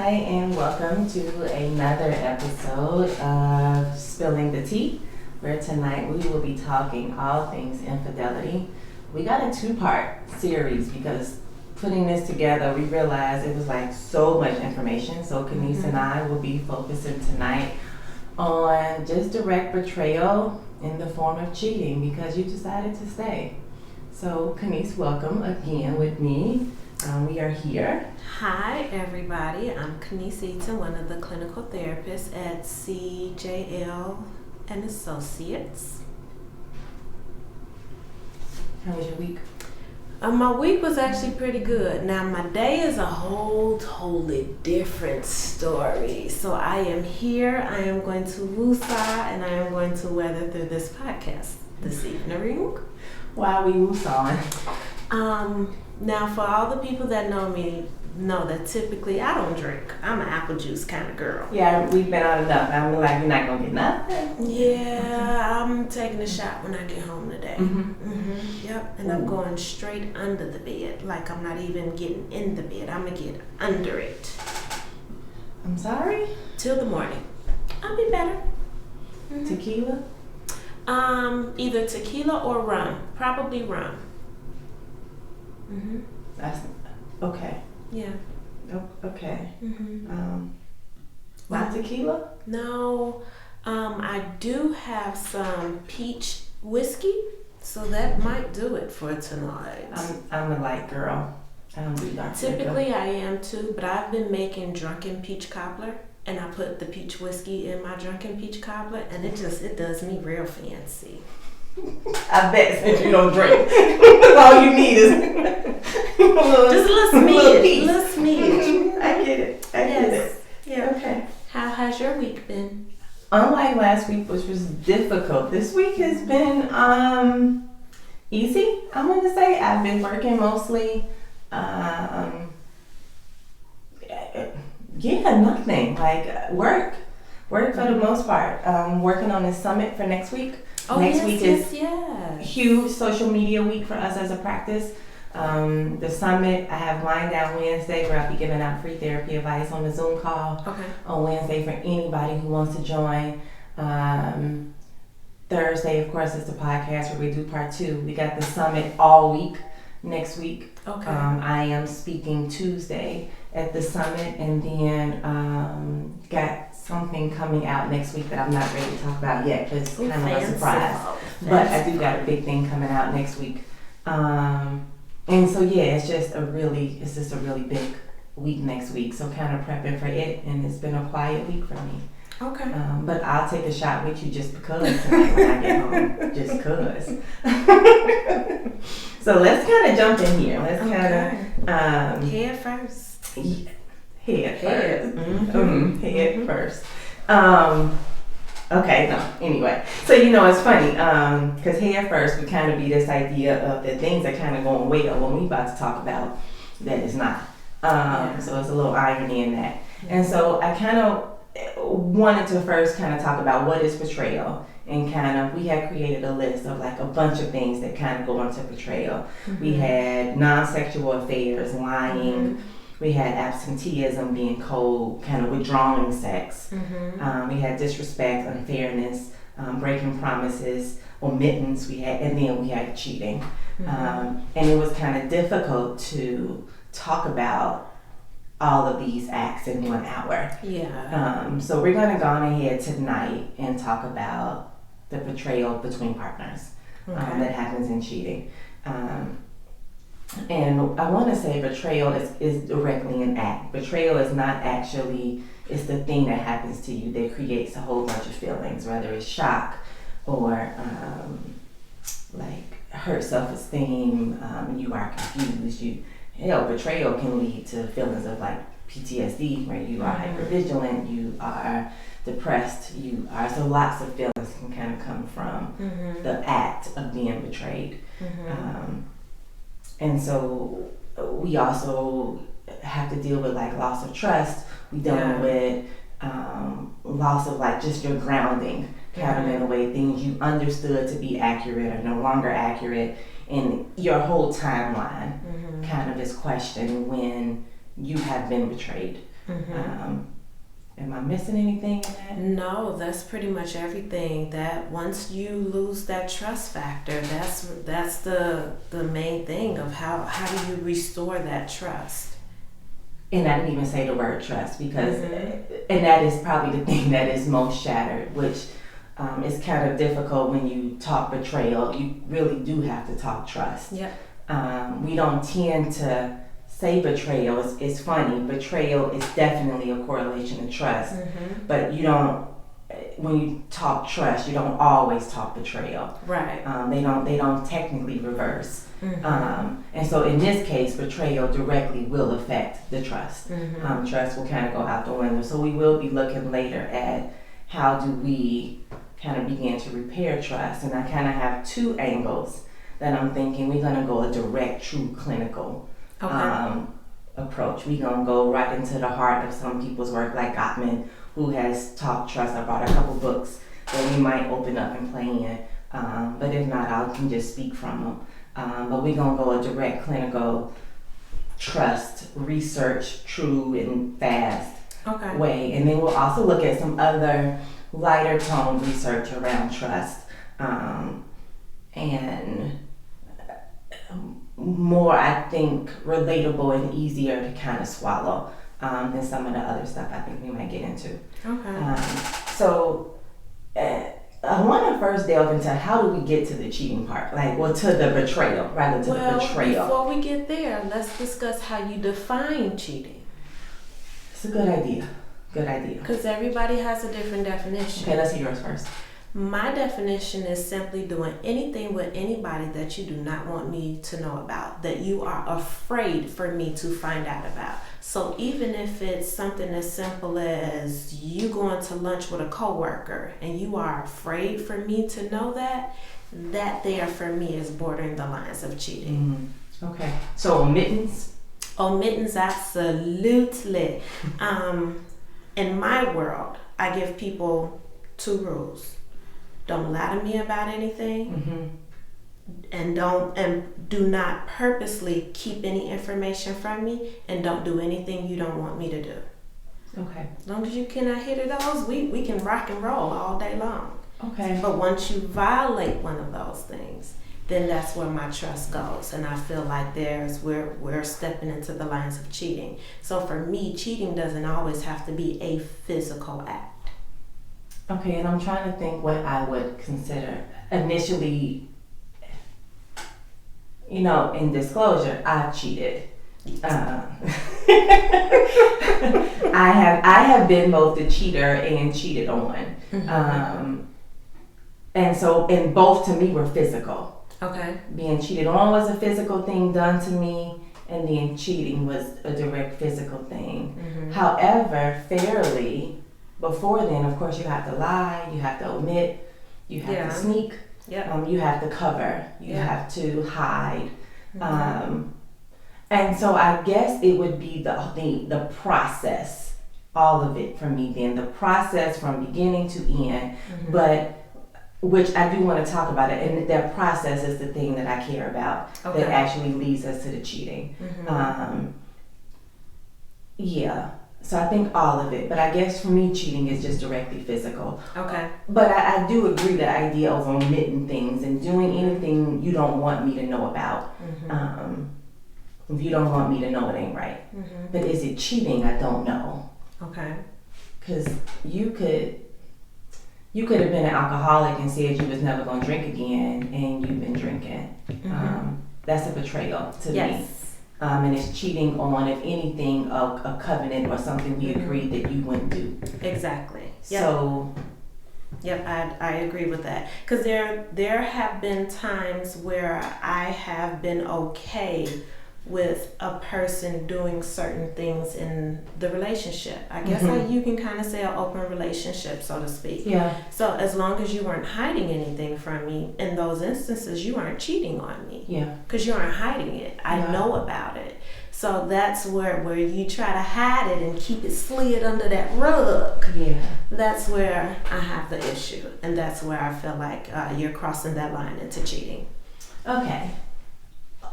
Hi, and welcome to another episode of Spilling the Tea, where tonight we will be talking all things infidelity. We got a two-part series because putting this together, we realized it was like so much information. So Kenise and I will be focusing tonight on just direct betrayal in the form of cheating because you decided to stay. So Kenise, welcome again with me. We are here. Hi everybody, I'm Kenise Eaton, one of the clinical therapists at CJL and Associates. How was your week? My week was actually pretty good. Now my day is a totally different story. So I am here, I am going to woosah, and I am going to weather through this podcast this evening. Why are we woosahing? Now for all the people that know me, know that typically I don't drink. I'm an apple juice kind of girl. Yeah, we've been on enough. I'm like, you're not gonna get nothing. Yeah, I'm taking a shot when I get home today. Yep, and I'm going straight under the bed. Like I'm not even getting in the bed. I'm gonna get under it. I'm sorry? Till the morning. I'll be better. Tequila? Either tequila or rum. Probably rum. That's okay. Yeah. Okay. Not tequila? No. I do have some peach whiskey, so that might do it for tonight. I'm a light girl. I don't do dark Typically liquor. I am too, but I've been making drunken peach cobbler, and I put the peach whiskey in my drunken peach cobbler, and it does me real fancy. I bet since you don't drink, all you need is just a little smidge. Little smidge. I get it. I get it. Yeah. Okay. How has your week been? Unlike last week, which was difficult, this week has been easy. I'm gonna say I've been working mostly. Nothing like work for the most part. Working on this summit for next week. Next week is huge social media week for us as a practice. The summit I have lined out Wednesday where I'll be giving out free therapy advice on the Zoom call on Wednesday for anybody who wants to join. Thursday, of course, is the podcast where we do part 2. We got the summit all week next week. I am speaking Tuesday at the summit, and then got something coming out next week that I'm not ready to talk about yet because it's kind of a surprise. But I do got a big thing coming out next week. And so it's just a really big week next week. So kind of prepping for it, and it's been a quiet week for me. Okay. But I'll take a shot with you just because tonight when I get home, just cause. So let's kind of jump in here. Let's kind of head first. Head first. Okay, no, anyway. So, it's funny, because head first would kind of be this idea of the things that kind of going well when we about to talk about that is not. So it's a little irony in that. And so I kind of wanted to first kind of talk about what is betrayal. And kind of, we had created a list of like a bunch of things that kind of go into betrayal. We had non-sexual affairs, lying. We had absenteeism, being cold, kind of withdrawing sex. We had disrespect, unfairness, breaking promises, omittance. And then we had cheating. And it was kind of difficult to talk about all of these acts in 1 hour. So we're going to go on ahead tonight and talk about the betrayal between partners that happens in cheating. And I want to say betrayal is directly an act. Betrayal is not actually, it's the thing that happens to you that creates a whole bunch of feelings, whether it's shock or like hurt self-esteem, you are confused. Betrayal can lead to feelings of like PTSD, where you are hypervigilant, you are depressed, so lots of feelings can kind of come from the act of being betrayed. And so we also have to deal with like loss of trust. We deal with loss of like just your grounding, kind of in a way, things you understood to be accurate are no longer accurate, and your whole timeline kind of is questioned when you have been betrayed. Am I missing anything in that? No, that's pretty much everything. That once you lose that trust factor, that's the main thing of how do you restore that trust. And I didn't even say the word trust because, and that is probably the thing that is most shattered, which is kind of difficult when you talk betrayal. You really do have to talk trust. Yep. We don't tend to say betrayal. It's funny. Betrayal is definitely a correlation to trust, but you don't. When you talk trust, you don't always talk betrayal. Right. They don't technically reverse. And so in this case, betrayal directly will affect the trust. Trust will kind of go out the window. So we will be looking later at how do we kind of begin to repair trust. And I kind of have two angles that I'm thinking. We're going to go a direct, true clinical approach. We're going to go right into the heart of some people's work, like Gottman, who has taught trust. I brought a couple books that we might open up and play in. But if not, I can just speak from them. But we're going to go a direct clinical trust, research, true and fast way. And then we'll also look at some other lighter tone research around trust and more, I think, relatable and easier to kind of swallow than some of the other stuff I think we might get into. I want to first delve into how do we get to the cheating part, to the betrayal, rather to the betrayal. Before we get there, let's discuss how you define cheating. It's a good idea. Good idea. Because everybody has a different definition. Okay, let's hear yours first. My definition is simply doing anything with anybody that you do not want me to know about, that you are afraid for me to find out about. So even if it's something as simple as you going to lunch with a coworker and you are afraid for me to know that there for me is bordering the lines of cheating. Okay. So omittance? Omittance, absolutely. In my world, I give people two rules. Don't lie to me about anything, and do not purposely keep any information from me, and don't do anything you don't want me to do. Okay. As long as you cannot hit those, we can rock and roll all day long. Okay. But once you violate one of those things, then that's where my trust goes, and I feel like we're stepping into the lines of cheating. So for me, cheating doesn't always have to be a physical act. Okay, and I'm trying to think what I would consider. Initially, in disclosure, I've cheated. I have been both the cheater and cheated on. And both to me were physical. Okay. Being cheated on was a physical thing done to me, and then cheating was a direct physical thing. However, fairly, before then, of course, you have to lie, you have to omit, you have to sneak, you have to cover, you have to hide. And so I guess it would be the process, all of it for me then, the process from beginning to end, but which I do want to talk about it, and that process is the thing that I care about that actually leads us to the cheating. So I think all of it, but I guess for me, cheating is just directly physical. Okay. But I do agree the idea of omitting things and doing anything you don't want me to know about. If you don't want me to know, it ain't right. But is it cheating? I don't know. Okay. Because you could have been an alcoholic and said you was never going to drink again, and you've been drinking. That's a betrayal to me. And it's cheating on, if anything, a covenant or something we agreed that you wouldn't do. Exactly. So. Yep, I agree with that. Because there have been times where I have been okay with a person doing certain things in the relationship. I guess you can kind of say an open relationship, so to speak. Yeah. So as long as you weren't hiding anything from me, in those instances, you aren't cheating on me. Yeah. Because you aren't hiding it. I know about it. So that's where you try to hide it and keep it slid under that rug. Yeah. That's where I have the issue. And that's where I feel like you're crossing that line into cheating. Okay.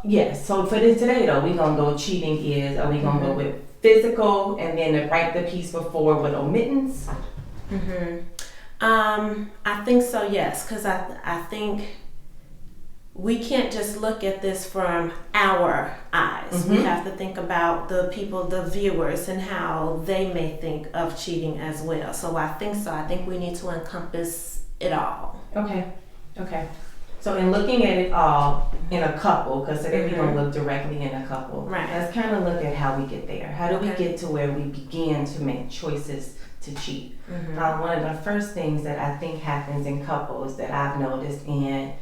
Yes, so for this today though, we're gonna go cheating is, are we gonna go with physical and then right the piece before with omittance? I think so, yes, because I think we can't just look at this from our eyes. We have to think about the people, the viewers, and how they may think of cheating as well. So I think so. I think we need to encompass it all. Okay. So in looking at it all in a couple, because today we're going to look directly in a couple, Right. let's kind of look at how we get there. How do we Okay. get to where we begin to make choices to cheat? One of the first things that I think happens in couples that I've noticed in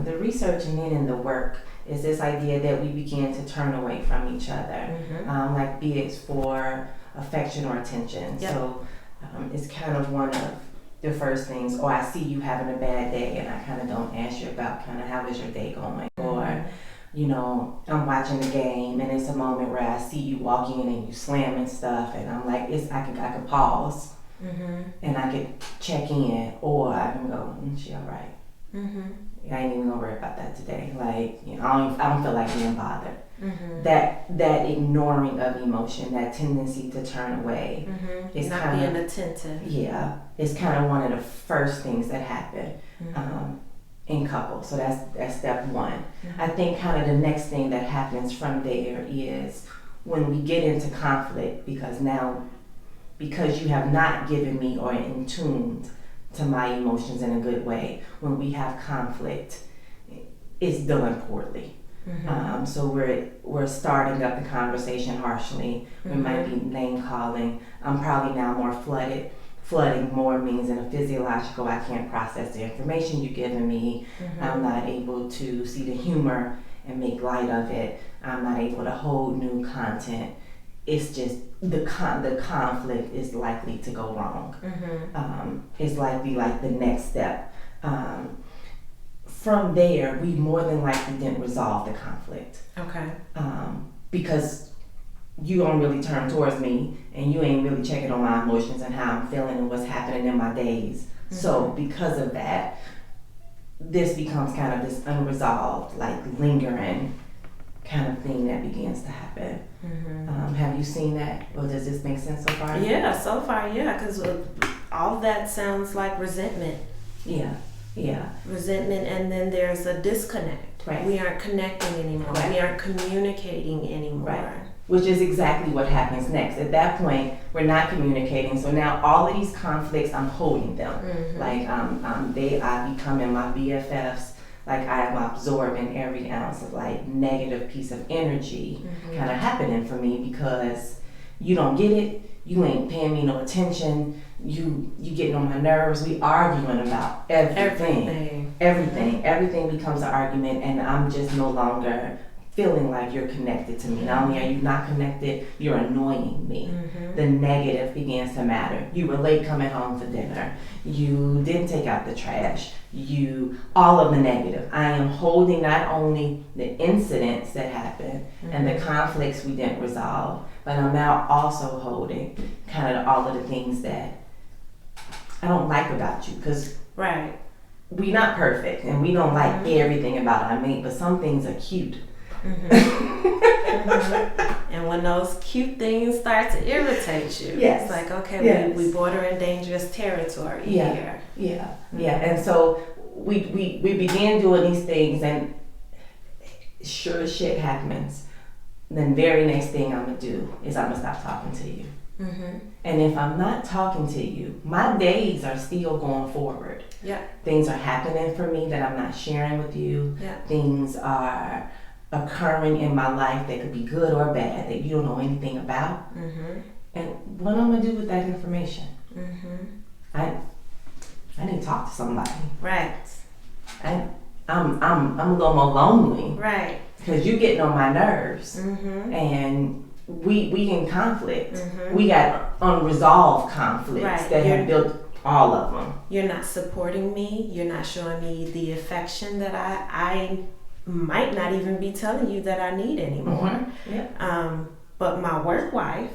the research and then in the work is this idea that we begin to turn away from each other, like be it for affection or attention. Yep. So it's kind of one of the first things, or I see you having a bad day and I kind of don't ask you about kind of how is your day going, or you know, I'm watching the game and it's a moment where I see you walking in and you slamming stuff and I'm like, I can pause and I could check in, or I can go, she all right. I ain't even gonna worry about that today. Like, you know, I don't feel like being bothered. That ignoring of emotion, that tendency to turn away, is Not kind being of attentive. yeah. It's kind of one of the first things that happen in couples. So that's step one. I think kind of the next thing that happens from there is when we get into conflict, because you have not given me or in tuned to my emotions in a good way, when we have conflict, it's done poorly. So we're starting up the conversation harshly. We might be name calling. I'm probably now more flooded. Flooding more means in a physiological, I can't process the information you're giving me. I'm not able to see the humor and make light of it. I'm not able to hold new content. It's just the conflict is likely to go wrong. It's likely like the next step. From there, we more than likely didn't resolve the conflict. Okay. Because you don't really turn towards me and you ain't really checking on my emotions and how I'm feeling and what's happening in my days. So because of that, this becomes kind of this unresolved, like lingering kind of thing that begins to happen. Have you seen that, or does this make sense so far? Yeah, so far, yeah, because all that sounds like resentment. Yeah. Resentment, and then there's a disconnect. Right. We aren't connecting anymore. Right. We aren't communicating anymore. Right. Which is exactly what happens next. At that point, we're not communicating. So now all of these conflicts, I'm holding them. Like they are becoming my BFFs. Like I am absorbing every ounce of like negative piece of energy kind of happening for me because you don't get it. You ain't paying me no attention. You getting on my nerves. We arguing about everything. Everything becomes an argument, and I'm just no longer feeling like you're connected to me. Not only are you not connected, you're annoying me. The negative begins to matter. You were late coming home for dinner. You didn't take out the trash. All of the negative. I am holding not only the incidents that happened and the conflicts we didn't resolve, but I'm now also holding kind of all of the things that I don't like about you, because we're not perfect and we don't like everything about our mate, but some things are cute. And when those cute things start to irritate you, it's like, okay, we border in dangerous territory here. And so we begin doing these things, and sure as shit happens, then very next thing I'm gonna do is I'm gonna stop talking to you. And if I'm not talking to you, my days are still going forward. Things are happening for me that I'm not sharing with you. Things are occurring in my life that could be good or bad that you don't know anything about. And what I'm gonna do with that information? I need to talk to somebody. I'm a little more lonely. Because you getting on my nerves, and we in conflict. We got unresolved conflicts that have built all of them. You're not supporting me. You're not showing me the affection that I might not even be telling you that I need anymore. Mm-hmm. But my work wife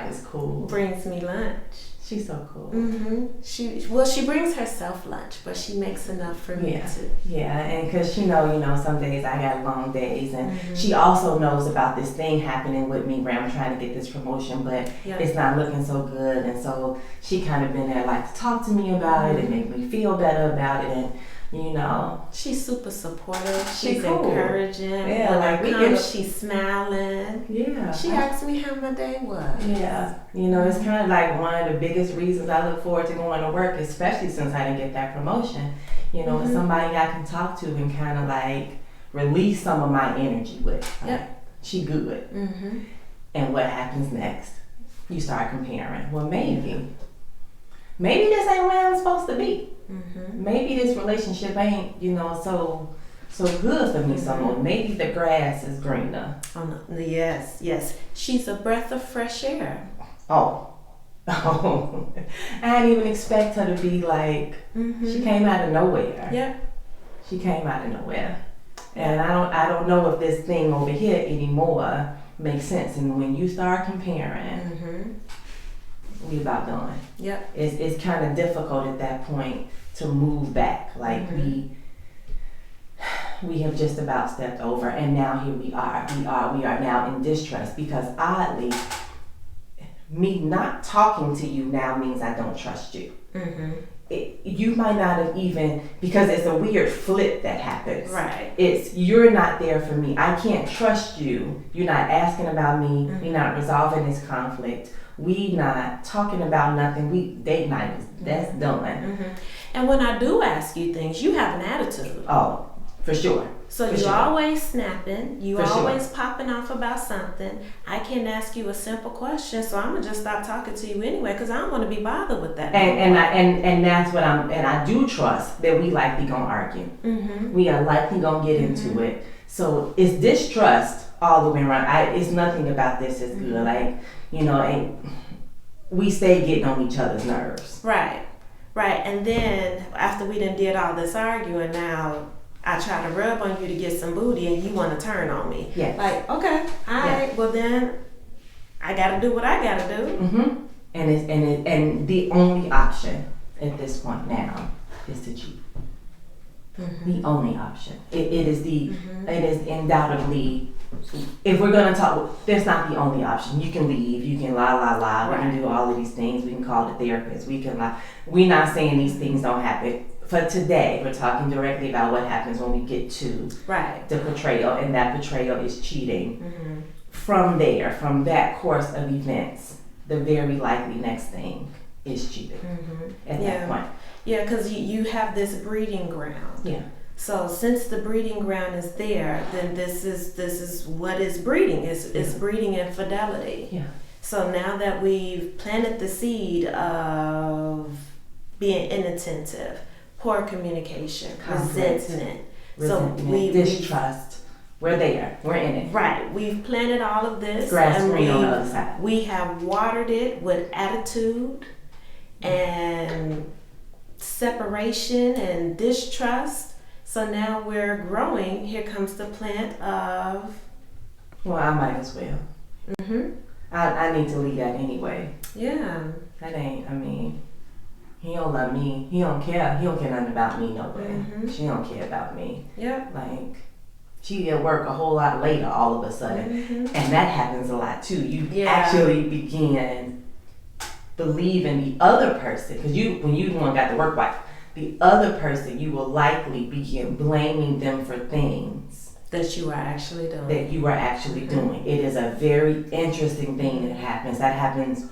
is cool. brings me lunch. She's so cool. She brings herself lunch, but she makes enough for me too. Yeah, and because she know, some days I got long days, and she also knows about this thing happening with me where I'm trying to get this promotion, but it's not looking so good, and so she kind of been there like to talk to me about it and make me feel better about it, and she's super supportive. She's cool. Encouraging. Yeah, when like I come, she's smiling. Yeah. She asked me how my day was. Yeah. It's kind of like one of the biggest reasons I look forward to going to work, especially since I didn't get that promotion. It's somebody I can talk to and kind of like release some of my energy with. Like, she good. And what happens next? You start comparing. Well, maybe this ain't where I'm supposed to be. Maybe this relationship ain't, so good for me so much. Maybe the grass is greener. Oh, no. Yes. She's a breath of fresh air. Oh. I didn't even expect her to be like, she came out of nowhere. Yeah. She came out of nowhere. And I don't know if this thing over here anymore makes sense. And when you start comparing, we about done. Yep. It's kind of difficult at that point to move back. Like we have just about stepped over, and now here we are. We are now in distrust because oddly, me not talking to you now means I don't trust you. You might not have even, because it's a weird flip that happens. Right. It's you're not there for me. I can't trust you. You're not asking about me. You're not resolving this conflict. We not talking about nothing. We date night. That's done. And when I do ask you things, you have an attitude. Oh, for sure. So you're always snapping. You always popping off about something. I can't ask you a simple question, so I'm gonna just stop talking to you anyway because I don't want to be bothered with that. And that's what I do trust that we likely gonna argue. We are likely gonna get into it. So it's distrust all the way around. It's nothing about this is good. Like and we stay getting on each other's nerves. Right. And then after we done did all this arguing, now I try to rub on you to get some booty and you want to turn on me. Yes. Like, okay, all right, well then I got to do what I got to do. And the only option at this point now is to cheat. The only option. It is undoubtedly, if we're going to talk, that's not the only option. You can leave, you can lie. Right. We can do all of these things. We can call the therapist. We can lie. We're not saying these things don't happen. For today, we're talking directly about what happens when we get to the betrayal, and that betrayal is cheating. From there, from that course of events, the very likely next thing is cheating at that point. Yeah, because you have this breeding ground. Yeah. So since the breeding ground is there, then this is what is breeding. It's breeding infidelity. Yeah. So now that we've planted the seed of being inattentive, poor communication, resentment. So distrust. We're there. We're in it. Right. We've planted all of this. Grass green on the other side. We have watered it with attitude and separation and distrust. So now we're growing. Here comes the plant of... Well, I might as well. I need to leave that anyway. Yeah. He don't love me. He don't care. He don't care nothing about me no way. She don't care about me. Yep. Like, she at work a whole lot later all of a sudden. And that happens a lot too. You actually begin believing the other person, because when you one got the work wife, the other person, you will likely begin blaming them for things that you are actually doing. It is a very interesting thing that happens. That happens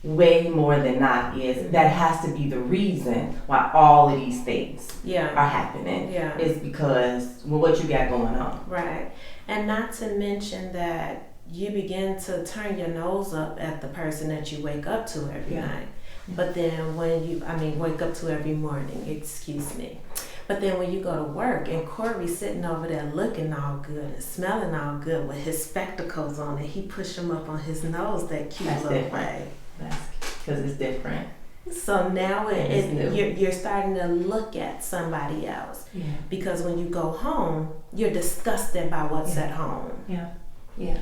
way more than not. That has to be the reason why all of these things are happening. Yeah. It's because what you got going on. Right. And not to mention that you begin to turn your nose up at the person that you wake up to every night. But then wake up to every morning, excuse me. But then when you go to work and Corey's sitting over there looking all good and smelling all good with his spectacles on and he push them up on his nose that cute little way. That's because it's different. So now you're starting to look at somebody else. Yeah. Because when you go home, you're disgusted by what's at home. Yeah.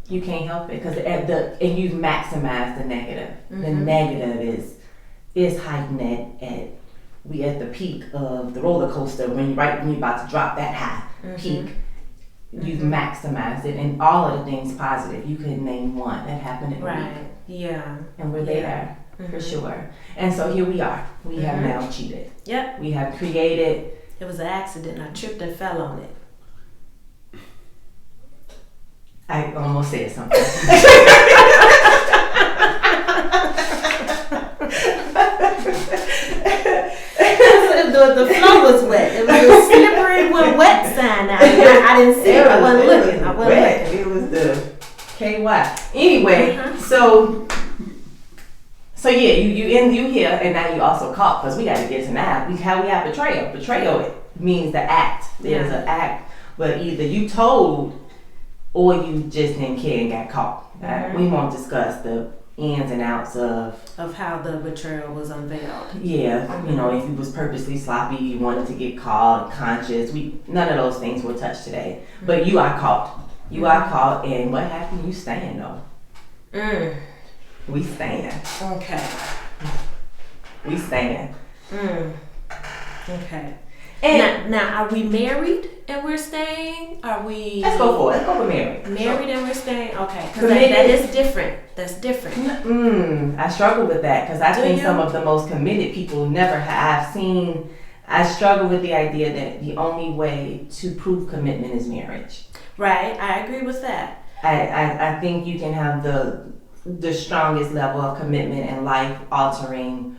You can't help it because and you maximize the negative. The negative is heightened at we at the peak of the roller coaster when you're about to drop that high peak. You've maximized it, and all of the things positive. You couldn't name one that happened in a week. Yeah. And we're there for sure. And so here we are. We have now cheated. Yep. We have created. It was an accident. I tripped and fell on it. I almost said something. The floor was wet. It was a slippery when wet sign out. I didn't see it. I wasn't looking. It was the KY. Anyway, so yeah, you here, and now you also caught, because we got to get to now. How we have betrayal. Betrayal means the act. There's an act, but either you told or you just didn't care and got caught. We won't discuss the ins and outs of how the betrayal was unveiled. Yeah, you know, if you was purposely sloppy, you wanted to get caught, conscious. None of those things were touched today. But you are caught. You are caught, and what happened? You stand though. We stand. Okay. We stand. Okay. And now, are we married and we're staying? Are we? Let's go for it. Let's go for married. Married and we're staying. Okay, because that is different. That's different. I struggle with that because I think some of the most committed people never have. I struggle with the idea that the only way to prove commitment is marriage. Right. I agree with that. I think you can have the strongest level of commitment and life-altering,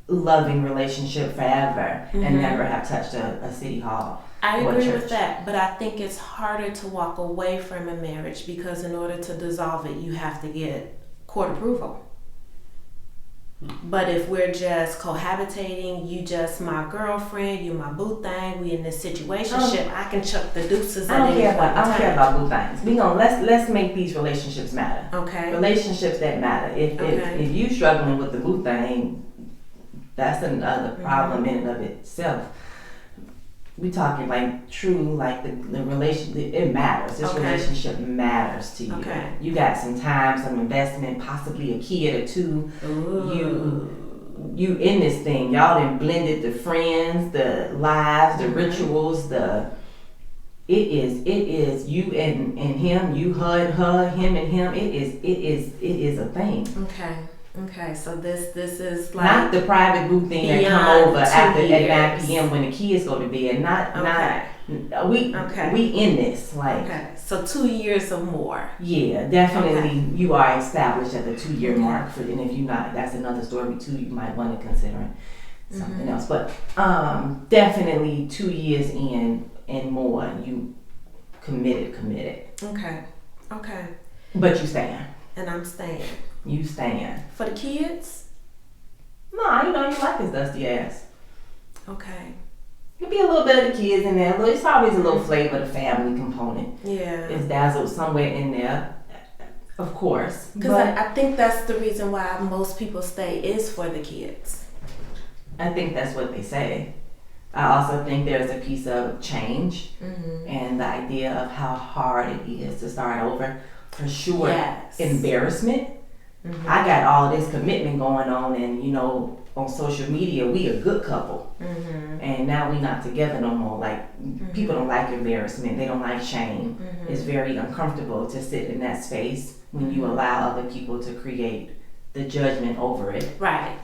loving relationship forever and never have touched a city hall. I agree with that, but I think it's harder to walk away from a marriage because in order to dissolve it, you have to get court approval. But if we're just cohabitating, you just my girlfriend, you my boo thing, we in this situationship, I can chuck the deuces at any point. I don't care about boo things. Let's make these relationships matter. Okay. Relationships that matter. If you struggling with the boo thing, that's another problem in and of itself. We talking like true, like the relationship. It matters. This relationship matters to you. Okay. You got some time, some investment, possibly a kid or two. Ooh. You in this thing. Y'all done blended the friends, the lives, the rituals. It is you and him. You her, him and him. It is a thing. Okay, so this is like not the private boo thing that come over at 9 p.m. when the kids go to bed. We in this so 2 years or more. Yeah, definitely. You are established at the 2-year mark and if you're not, that's another story too. You might want to consider something else, but definitely 2 years in and more, you committed. Okay. But you stand. And I'm staying. You stand. For the kids? No, you like his dusty ass. Okay. Could be a little bit of the kids in there. It's always a little flavor, the family component. Yeah. It's dazzled somewhere in there, of course. Because I think that's the reason why most people stay is for the kids. I think that's what they say. I also think there's a piece of change and the idea of how hard it is to start over. For sure. Yes. Embarrassment. I got all this commitment going on, and on social media we a good couple, and now we not together no more. Like people don't like embarrassment, they don't like shame. It's very uncomfortable to sit in that space when you allow other people to create the judgment over it. Right.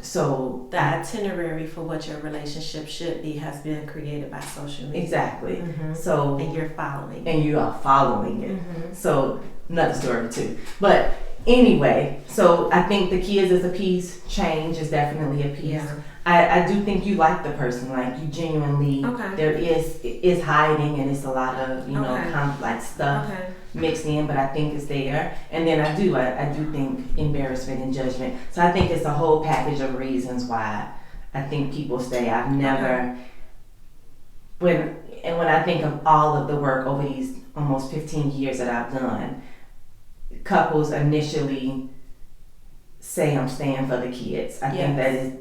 So the itinerary for what your relationship should be has been created by social media. Exactly. So and you're following. And you are following it. So another story too. But anyway, so I think the kids is a piece. Change is definitely a piece. Yeah. I do think you like the person, like you genuinely. There is hiding, and it's a lot of complex stuff mixed in, but I think it's there. And then I do think embarrassment and judgment. So I think it's a whole package of reasons why I think people stay. I've never when I think of all of the work over these almost 15 years that I've done, couples initially say I'm staying for the kids. I think that is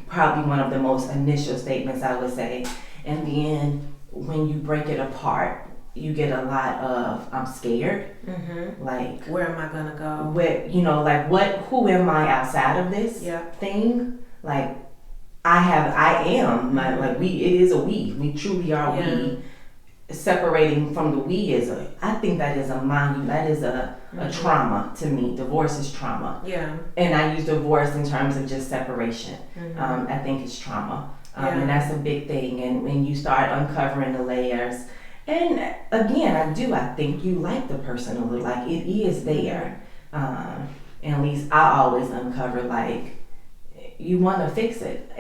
probably one of the most initial statements I would say. And then when you break it apart, you get a lot of I'm scared. Like, where am I gonna go? Where, like who am I outside of this thing? Like, it is a we. We truly are we. Separating from the we I think that is a trauma to me. Divorce is trauma. Yeah. And I use divorce in terms of just separation. I think it's trauma. And that's a big thing. And when you start uncovering the layers, and again, I think you like the person a little, like it is there. And at least I always uncover, like, you want to fix it.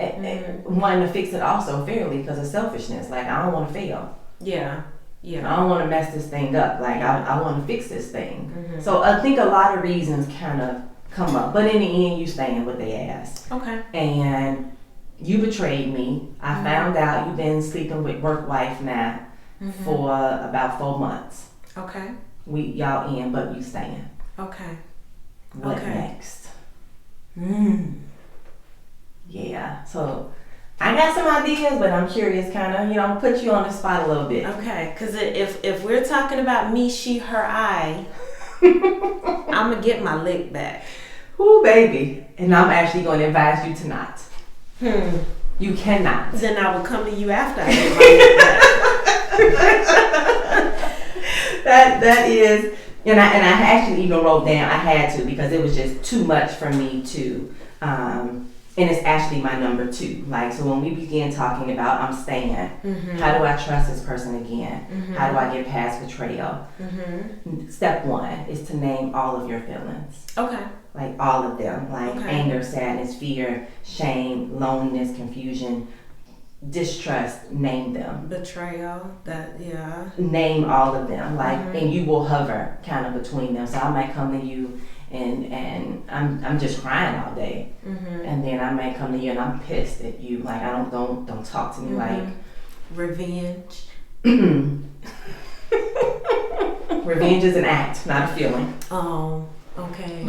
Wanting to fix it also fairly because of selfishness. Like, I don't want to fail. Yeah. I don't want to mess this thing up. Like, I want to fix this thing. So I think a lot of reasons kind of come up. But in the end, you stand what they ask. Okay. And you betrayed me. I found out you've been sleeping with work wife now for about 4 months. Okay. Y'all in, but you staying. Okay. What next? Yeah. So I got some ideas, but I'm curious, kind of, put you on the spot a little bit. Okay, because if we're talking about me, she, her, I, I'm going to get my lick back. Ooh, baby. And I'm actually going to advise you to not. You cannot. Then I will come to you after I get my lick back. That is, and I actually even wrote down, I had to, because it was just too much for me to, and it's actually my number 2. Like, so when we began talking about I'm staying, how do I trust this person again? How do I get past betrayal? Step 1 is to name all of your feelings. Okay. Like, all of them. Like, anger, sadness, fear, shame, loneliness, confusion, distrust, name them. Betrayal, name all of them. Like, and you will hover kind of between them. So I might come to you and I'm just crying all day, and then I may come to you and I'm pissed at you. Like, I don't talk to me. Like, revenge. Revenge is an act, not a feeling. Oh, okay.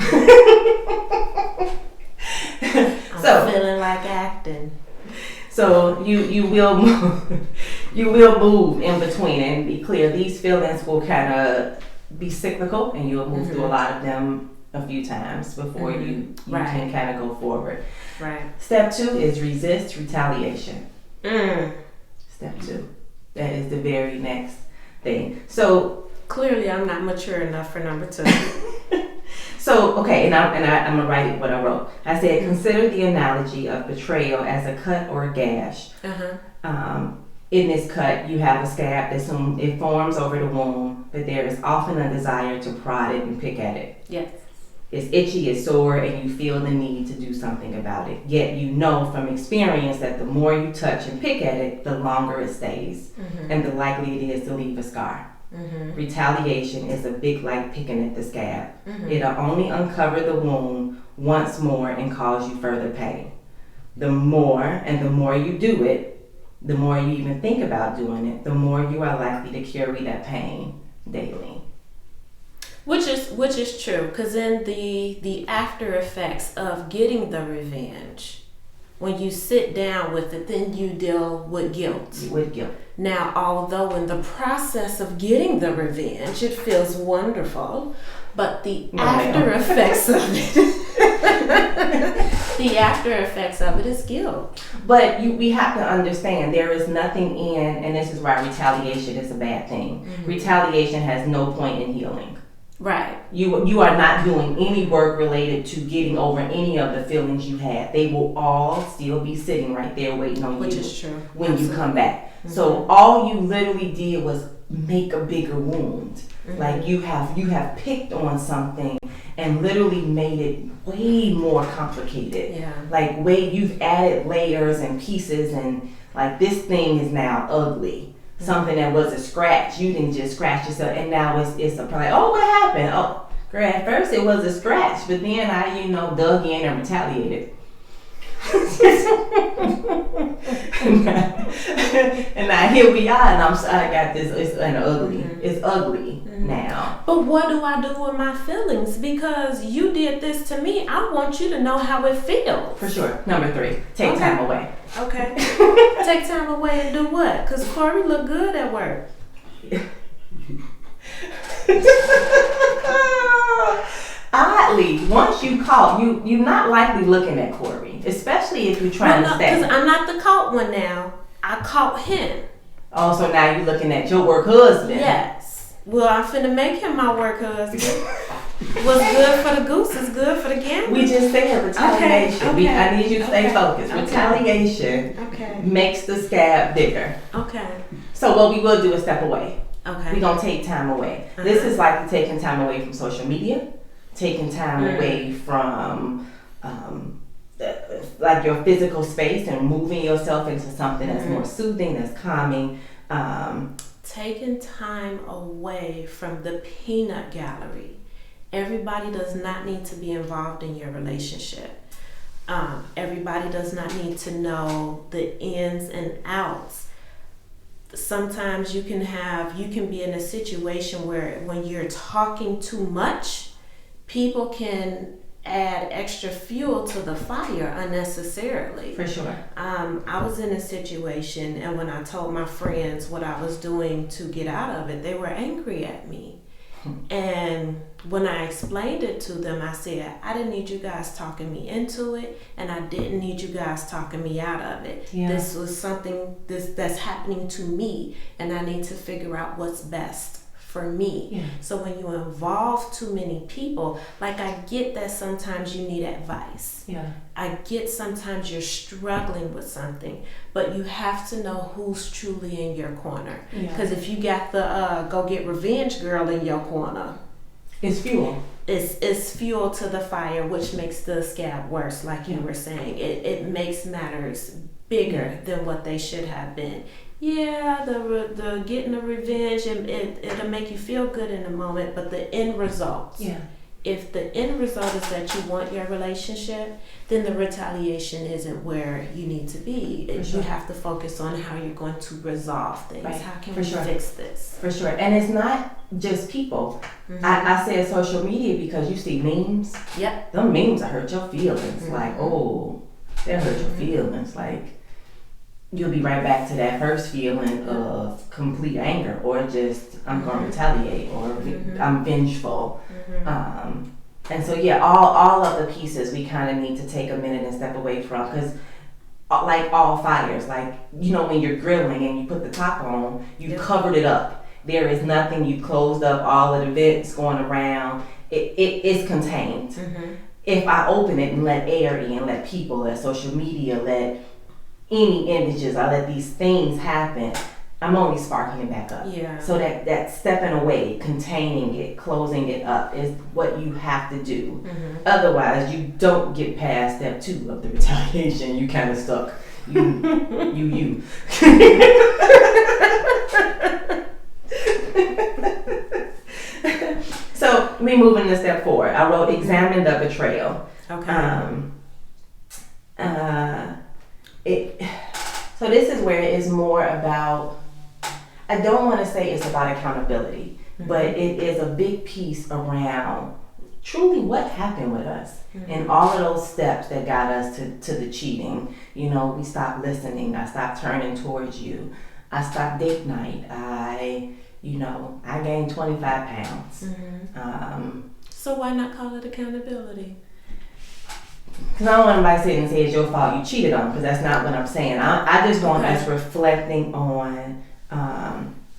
I'm feeling like acting. So you will move, you will move in between, and be clear. These feelings will kind of be cyclical, and you'll move through a lot of them a few times before you can kind of go forward. Right. Step 2 is resist retaliation. Step 2. That is the very next thing. So clearly, I'm not mature enough for number 2. So, okay, and I'm gonna write what I wrote. I said, consider the analogy of betrayal as a cut or a gash. In this cut, you have a scab it forms over the wound, but there is often a desire to prod it and pick at it. Yes. It's itchy, it's sore, and you feel the need to do something about it. Yet you know from experience that the more you touch and pick at it, the longer it stays, and the likely it is to leave a scar. Retaliation is a bit like picking at the scab. It'll only uncover the wound once more and cause you further pain. The more you do it, the more you even think about doing it, the more you are likely to carry that pain daily. Which is true, because then the after effects of getting the revenge, when you sit down with it, then you deal with guilt. Now, although in the process of getting the revenge, it feels wonderful, but the after effects of it is guilt. But we have to understand there is nothing and this is why retaliation is a bad thing. Retaliation has no point in healing. Right. You are not doing any work related to getting over any of the feelings you had. They will all still be sitting right there waiting on you. Which is true. When you come back. So all you literally did was make a bigger wound. Like you have picked on something and literally made it way more complicated. Yeah. Like you've added layers and pieces, and like this thing is now ugly. Something that was a scratch, you didn't just scratch yourself, and now it's a like, oh, what happened? Oh, girl, at first it was a scratch, but then I dug in and retaliated. and now here we are, and I got this. It's ugly. It's ugly now. But what do I do with my feelings? Because you did this to me. I want you to know how it feels. For sure. Number 3, take time away. Okay. Take time away and do what? Because Corey look good at work. Oddly, once you caught, you're not likely looking at Corey, especially if you're trying to stay. Because I'm not the caught one now. I caught him. Oh, so now you're looking at your work husband. Yes. Well, I'm finna make him my work husband. What's good for the goose is good for the gander. We just said retaliation. Okay. I need you to stay focused. Okay. Retaliation makes the scab bigger. Okay. So what we will do is step away. Okay. We're going to take time away. This is like taking time away from social media, taking time away from like your physical space and moving yourself into something that's more soothing, that's calming. Taking time away from the peanut gallery. Everybody does not need to be involved in your relationship. Everybody does not need to know the ins and outs. Sometimes you can be in a situation where when you're talking too much, people can add extra fuel to the fire unnecessarily. For sure. I was in a situation, and when I told my friends what I was doing to get out of it, they were angry at me. And when I explained it to them, I said, I didn't need you guys talking me into it, and I didn't need you guys talking me out of it. Yeah. This was something that's happening to me, and I need to figure out what's best for me. Yeah. So when you involve too many people, like I get that sometimes you need advice. Yeah. I get sometimes you're struggling with something, but you have to know who's truly in your corner. Because if you got the go get revenge girl in your corner, it's fuel. It's fuel to the fire, which makes the scab worse, like you were saying. It makes matters bigger than what they should have been. Yeah, the getting the revenge, it'll make you feel good in the moment, but the end result, if the end result is that you want your relationship, then the retaliation isn't where you need to be. You have to focus on how you're going to resolve things. Right. How can we fix this? For sure. And it's not just people. I said social media because you see memes. Yep. Them memes will hurt your feelings. Like, oh, they'll hurt your feelings. Like, you'll be right back to that first feeling of complete anger, or just I'm going to retaliate, or I'm vengeful. And so all of the pieces we kind of need to take a minute and step away from, because like all fires, like when you're grilling and you put the top on, you covered it up. There is nothing, you closed up all of the vents going around. It is contained. If I open it and let air in, let people, let social media, let any images, I let these things happen, I'm only sparking it back up. Yeah. So that stepping away, containing it, closing it up is what you have to do. Otherwise, you don't get past step 2 of the retaliation. You kind of stuck. You. So we move into step 4. I wrote examine the betrayal. Okay. So this is where it is more about, I don't want to say it's about accountability, but it is a big piece around truly what happened with us and all of those steps that got us to the cheating. We stopped listening. I stopped turning towards you. I stopped date night. I gained 25 pounds. So why not call it accountability? Because I don't want anybody sitting and say it's your fault you cheated on, because that's not what I'm saying. I just want us reflecting on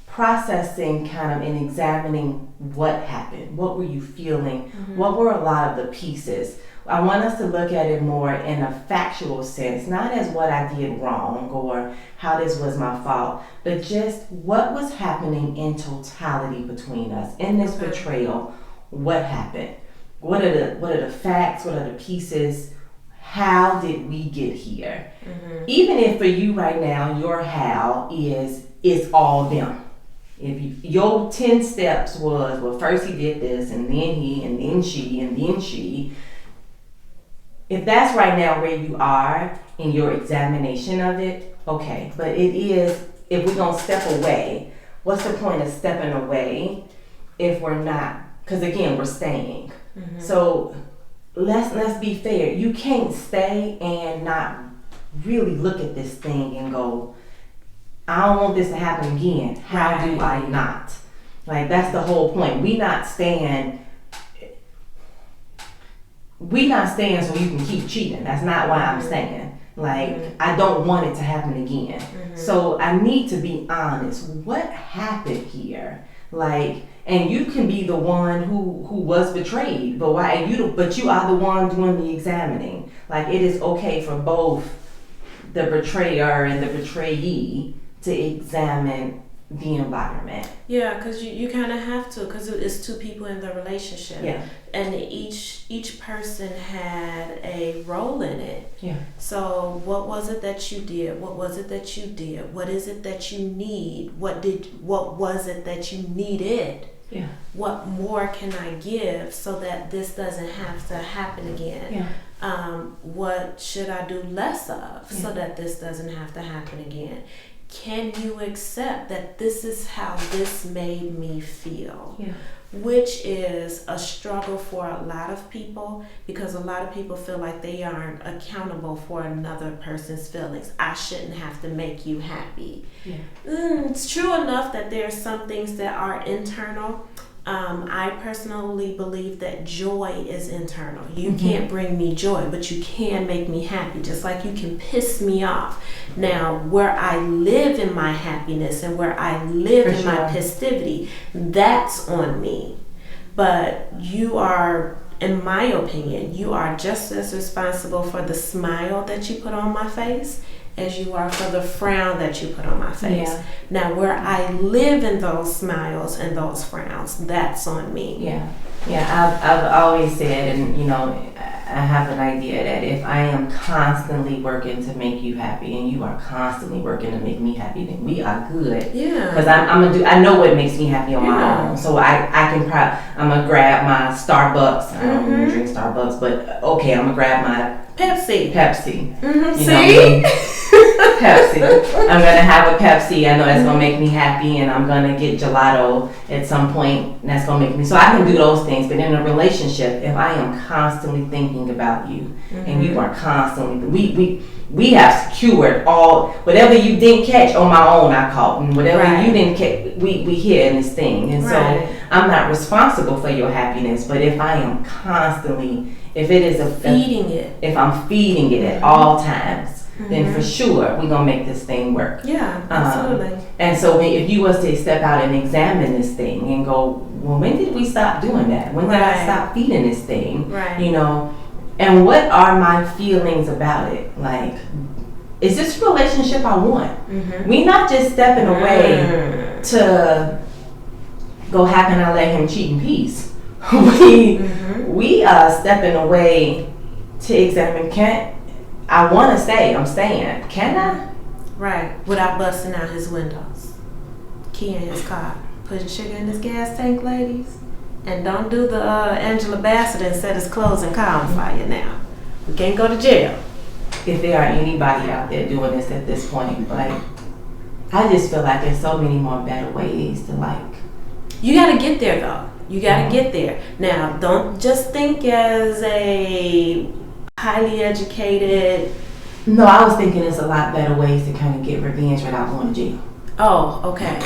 processing kind of and examining what happened. What were you feeling? What were a lot of the pieces? I want us to look at it more in a factual sense, not as what I did wrong or how this was my fault, but just what was happening in totality between us. In this betrayal, what happened? What are the facts? What are the pieces? How did we get here? Even if for you right now, your how is all them. If your 10 steps was, well, first he did this, and then he, and then she, and then she. If that's right now where you are in your examination of it, okay. But it is, if we're going to step away, what's the point of stepping away if we're not? Because again, we're staying. So let's be fair. You can't stay and not really look at this thing and go, I don't want this to happen again. How do I not? Like, that's the whole point. We not staying so you can keep cheating. That's not why I'm staying. Like, I don't want it to happen again. So I need to be honest. What happened here? Like, and you can be the one who was betrayed, but but you are the one doing the examining. Like, it is okay for both the betrayer and the betrayee to examine the environment. Yeah, because you kind of have to, because it's two people in the relationship. Yeah. And each person had a role in it. Yeah. So what was it that you did? What was it that you did? What is it that you need? What was it that you needed? Yeah. What more can I give so that this doesn't have to happen again? Yeah. What should I do less of so that this doesn't have to happen again? Can you accept that this is how this made me feel? Yeah. Which is a struggle for a lot of people, because a lot of people feel like they aren't accountable for another person's feelings. I shouldn't have to make you happy. Yeah. It's true enough that there are some things that are internal. I personally believe that joy is internal. You can't bring me joy, but you can make me happy, just like you can piss me off. Now, where I live in my happiness and where I live in my festivity, that's on me. But you are, in my opinion, you are just as responsible for the smile that you put on my face as you are for the frown that you put on my face. Yeah. Now, where I live in those smiles and those frowns, that's on me. Yeah. Yeah, I've always said, and I have an idea that if I am constantly working to make you happy and you are constantly working to make me happy, then we are good. Yeah. Because I know what makes me happy on my own. So I'm gonna grab my Starbucks. I don't even drink Starbucks, but okay, I'm gonna grab my Pepsi. See? Pepsi. I'm gonna have a Pepsi. I know that's gonna make me happy, and I'm gonna get gelato at some point. And that's gonna make me. So I can do those things. But in a relationship, if I am constantly thinking about you, and you are constantly, we have secured all whatever you didn't catch on my own. I caught, and whatever you didn't catch, we here in this thing. And so I'm not responsible for your happiness. But if I am constantly, if it is if I'm feeding it at all times, then for sure we're gonna make this thing work. Yeah, absolutely. And so if you was to step out and examine this thing and go, well, when did we stop doing that? When did I stop feeding this thing? Right. And what are my feelings about it? Like, is this relationship I want? We not just stepping away to go, how can I let him cheat in peace? We are stepping away to examine, I want to stay, I'm staying. Can I? Right, without busting out his windows. Key in his car. Putting sugar in his gas tank, ladies. And don't do the Angela Bassett and set his clothes and car on fire now. We can't go to jail. If there are anybody out there doing this at this point, like, I just feel like there's so many more better ways to, like... You gotta get there, though. You gotta get there. Now, don't just think as a highly educated... No, I was thinking there's a lot better ways to kind of get revenge without going to jail. Oh, okay.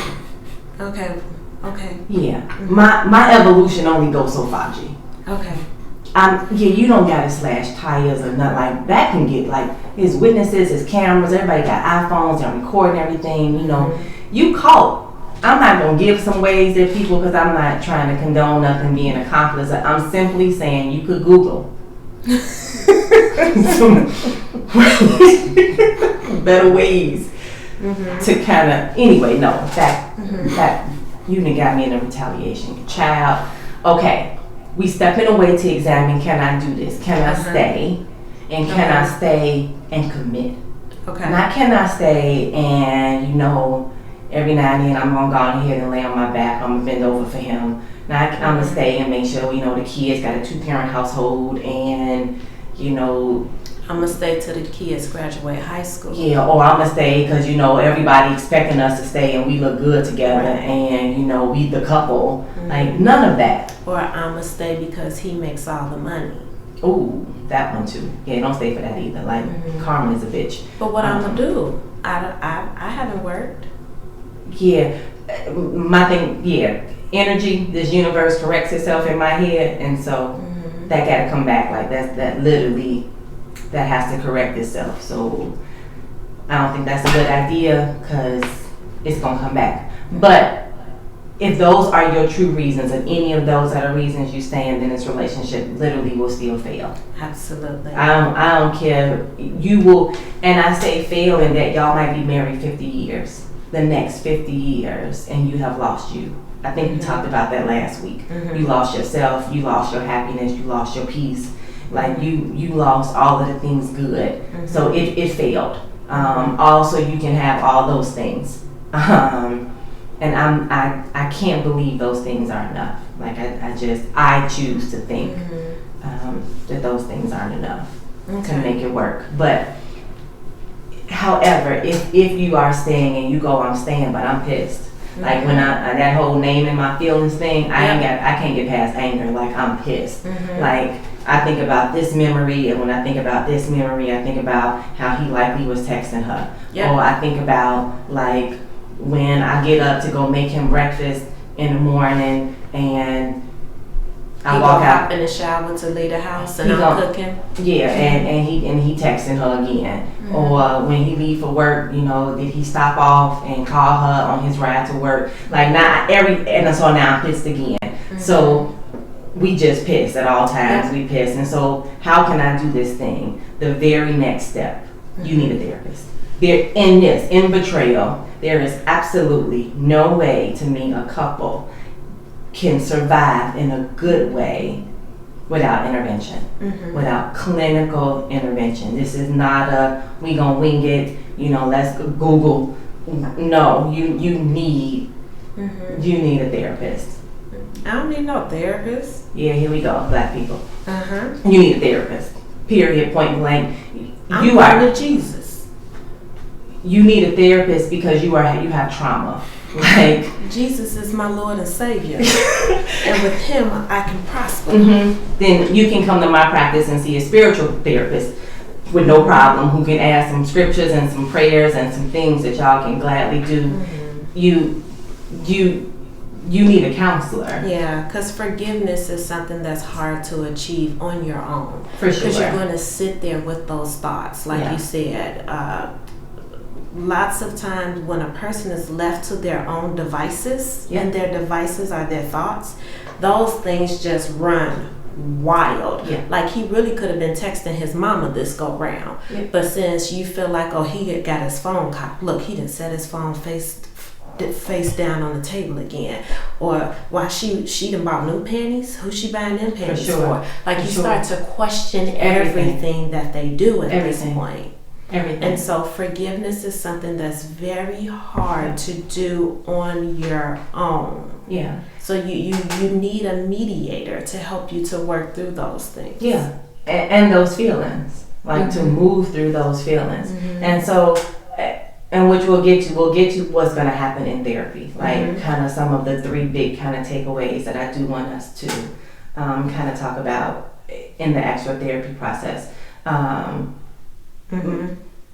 Yeah. My evolution only goes so far, G. Okay. You don't gotta slash tires or nothing like that. Can get like his witnesses, his cameras, everybody got iPhones, they're recording everything, You caught. I'm not gonna give some ways that people, because I'm not trying to condone nothing being an accomplice. I'm simply saying you could Google some better ways to kind of, anyway, no, that you done got me in a retaliation. Child, okay, we stepping away to examine, can I do this? Can I stay? And can I stay and commit? Okay. Not can I stay and, every now and then I'm going to go ahead and lay on my back, I'm going to bend over for him. Now I'm going to stay and make sure, the kids got a 2-parent household and, I'm going to stay till the kids graduate high school. Yeah, or I'm going to stay because, everybody expecting us to stay and we look good together and, we the couple. Like, none of that. Or I'm going to stay because he makes all the money. Ooh, that one too. Yeah, don't stay for that either. Like, karma is a bitch. But what I'm going to do, I haven't worked. Yeah, my thing, energy, this universe corrects itself in my head, and so that got to come back. Like that literally, that has to correct itself. So I don't think that's a good idea because it's gonna come back. But if those are your true reasons, and any of those are the reasons you stand in this relationship, literally will still fail. Absolutely. I don't care. You will, and I say fail in that y'all might be married 50 years, the next 50 years, and you have lost you. I think we talked about that last week. You lost yourself, you lost your happiness, you lost your peace. Like you lost all of the things good. So it failed. Also, you can have all those things. And I can't believe those things are enough. Like I choose to think that those things aren't enough to make it work. But however, if you are staying and you go, I'm staying, but I'm pissed. Like when I that whole name in my feelings thing, I can't get past anger. Like I'm pissed. Like I think about this memory, and when I think about this memory, I think about how he likely was texting her. Or I think about like when I get up to go make him breakfast in the morning and I walk out, hop in the shower to leave the house and I'm cooking. Yeah, and he texting her again. Or when he leave for work, you know, did he stop off and call her on his ride to work? Like and so now I'm pissed again. So we just piss at all times. We piss, and so how can I do this thing? The very next step, you need a therapist. In betrayal, there is absolutely no way to me a couple can survive in a good way without intervention, without clinical intervention. This is not we gonna wing it, you know, let's Google. No, you need a therapist. I don't need no therapist. Yeah, here we go, black people. You need a therapist. Period, point blank. I'm going to Jesus. You need a therapist because you have trauma. Like Jesus is my Lord and Savior, and with Him I can prosper. Then you can come to my practice and see a spiritual therapist with no problem, who can add some scriptures and some prayers and some things that y'all can gladly do. You need a counselor. Yeah, because forgiveness is something that's hard to achieve on your own. For sure. Because you're going to sit there with those thoughts, like you said. Lots of times when a person is left to their own devices, and their devices are their thoughts, those things just run wild. Like he really could have been texting his mama this go round, but since you feel like, oh, he had got his phone look, he didn't set his phone face down on the table again, or why she done bought new panties, who she buying them panties for? Like you start to question everything that they do at this point. And so forgiveness is something that's very hard to do on your own. So you need a mediator to help you to work through those things. And those feelings, like to move through those feelings. And so, and which we'll get to what's going to happen in therapy, like kind of some of the three big kind of takeaways that I do want us to kind of talk about in the actual therapy process.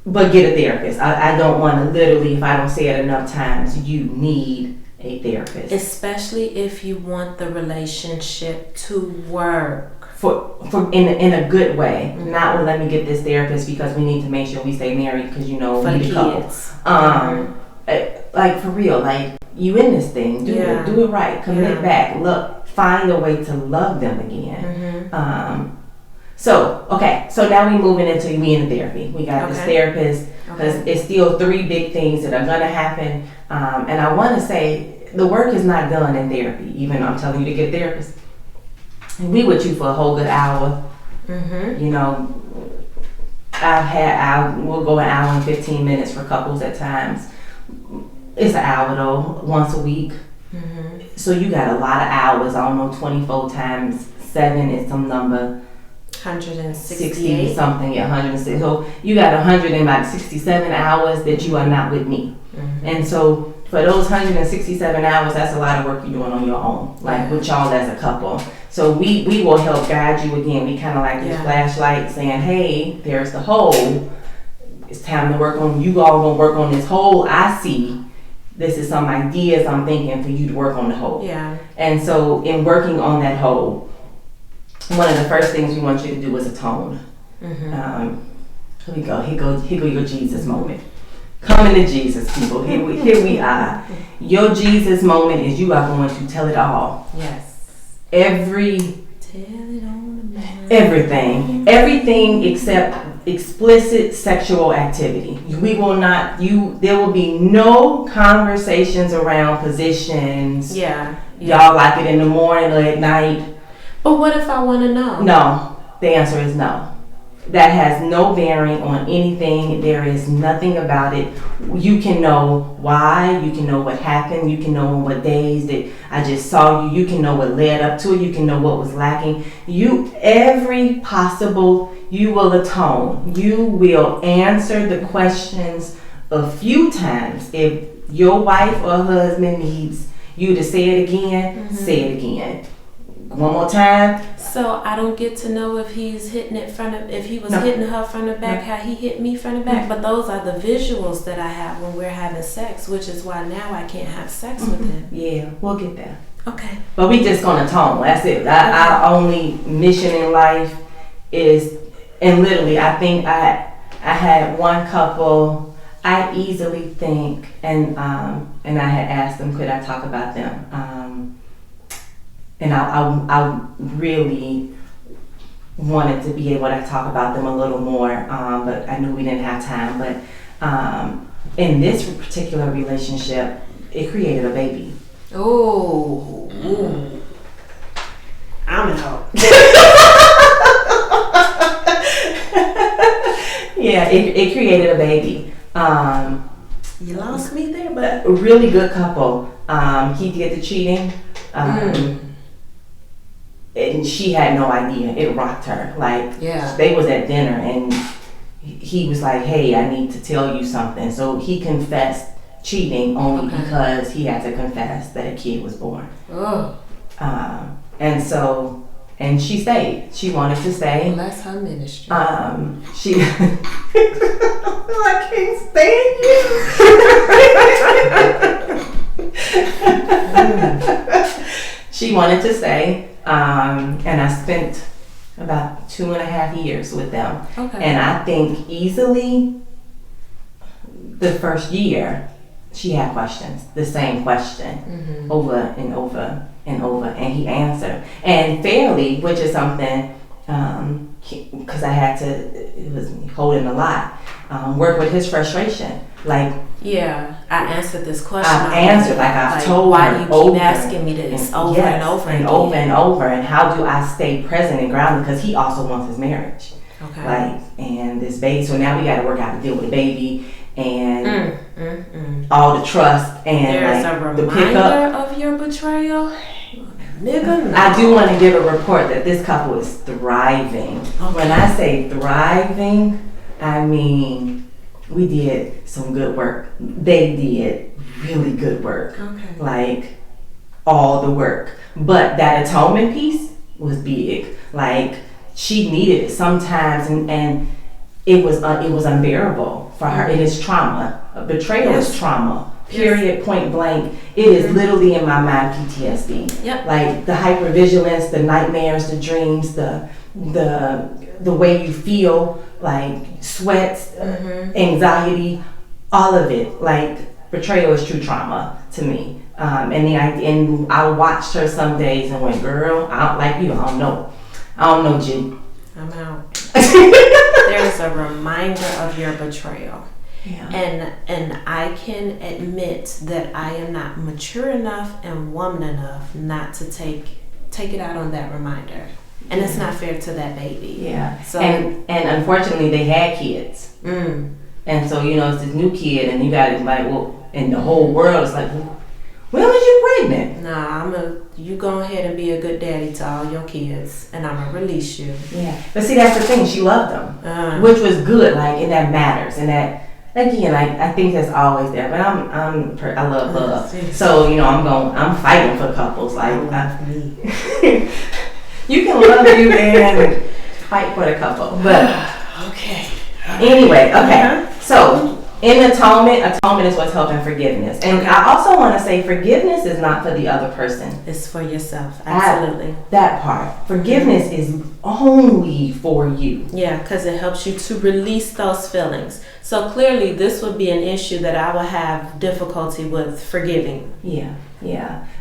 But get a therapist. I don't want to literally, if I don't say it enough times, you need a therapist. Especially if you want the relationship to work. In a good way. Not, well, let me get this therapist because we need to make sure we stay married because, you know, we the couple. Like for real, like you in this thing, do it right, commit back, look, find a way to love them again. So now we moving into me in the therapy. We got this therapist because it's still three big things that are gonna happen. And I want to say the work is not done in therapy. Even though I'm telling you to get a therapist, and we with you for a whole good hour. You know, we'll go an hour and 15 minutes for couples at times. It's an hour though, once a week. So you got a lot of hours. I don't know, 24 times 7 is some number. 168 something, 160. So you got 167 hours that you are not with me. And so for those 167 hours, that's a lot of work you're doing on your own, like with y'all as a couple. So we will help guide you again. We kind of like this flashlight saying, hey, there's the hole. It's time to work on, you all gonna work on this hole I see This is some ideas I'm thinking for you to work on the whole. Yeah. And so in working on that whole, one of the first things we want you to do is atone. Here we go. Here go your Jesus moment. Coming to Jesus, people. Here we are. Your Jesus moment is you are going to tell it all. Yes. Everything except explicit sexual activity. We will not. There will be no conversations around positions. Yeah. Y'all like it in the morning or at night. But what if I want to know? No. The answer is no. That has no bearing on anything. There is nothing about it. You can know why. You can know what happened. You can know on what days that I just saw you. You can know what led up to it. You can know what was lacking. Every possible, you will atone. You will answer the questions a few times. If your wife or husband needs you to say it again, say it again. One more time. So I don't get to know if he's hitting it if he was hitting her front and back, how he hit me front and back. But those are the visuals that I have when we're having sex, which is why now I can't have sex with him. Yeah, we'll get there. Okay. But we just gonna tone. That's it. Our only mission in life is, and literally, I think I had one couple. I easily think, and I had asked them, could I talk about them? And I really wanted to be able to talk about them a little more, but I knew we didn't have time. But in this particular relationship, it created a baby. Oh, I'm out. Yeah, it created a baby. You lost me there, but a really good couple. He did the cheating. And she had no idea. It rocked her. They was at dinner and he was like, hey, I need to tell you something. So he confessed cheating only because he had to confess that a kid was born. And she stayed. She wanted to stay. Well, that's her ministry. She I can't stand you. She wanted to stay. And I spent about 2.5 years with them. Okay. And I think easily the first year she had questions, the same question over and over and over, and he answered. And fairly, which is something, because I had to, it was holding a lot, work with his frustration. Yeah, I answered this question. I've told why her do you over keep asking me this over and over and again? over and over, and how do I stay present and grounded? Because he also wants his marriage. Okay. And this baby. So now we got to work out to deal with the baby and all the trust and there's a reminder of your betrayal. Nigga, no. I do want to give a report that this couple is thriving. Okay. When I say thriving, I mean we did some good work. They did really good work. Okay. All the work. But that atonement piece was big. She needed it sometimes, and it was unbearable for her. It is trauma. Betrayal is trauma. Period. Point blank. It is literally in my mind PTSD. Yep. The hypervigilance, the nightmares, the dreams, the way you feel, sweats, anxiety, all of it. Betrayal is true trauma to me. And I watched her some days and went, girl, I don't like you. I don't know, G. I'm out. There's a reminder of your betrayal. Yeah. And I can admit that I am not mature enough and woman enough not to take it out on that reminder. And it's not fair to that baby. Yeah. So and unfortunately they had kids. And so, it's this new kid and you got it and the whole world is like, when was you pregnant? Nah, you go ahead and be a good daddy to all your kids and I'm gonna release you. Yeah. But see, that's the thing, she loved them. Which was good, and that matters. And that, again, I think that's always there. But I love love. So, I'm fighting for couples. Me. You can love you and fight for the couple. But okay. anyway, okay. So In atonement is what's helping forgiveness. And Okay. I also want to say forgiveness is not for the other person. It's for yourself. Absolutely. That part. Forgiveness is only for you. Yeah, because it helps you to release those feelings. So clearly, this would be an issue that I would have difficulty with forgiving. Yeah.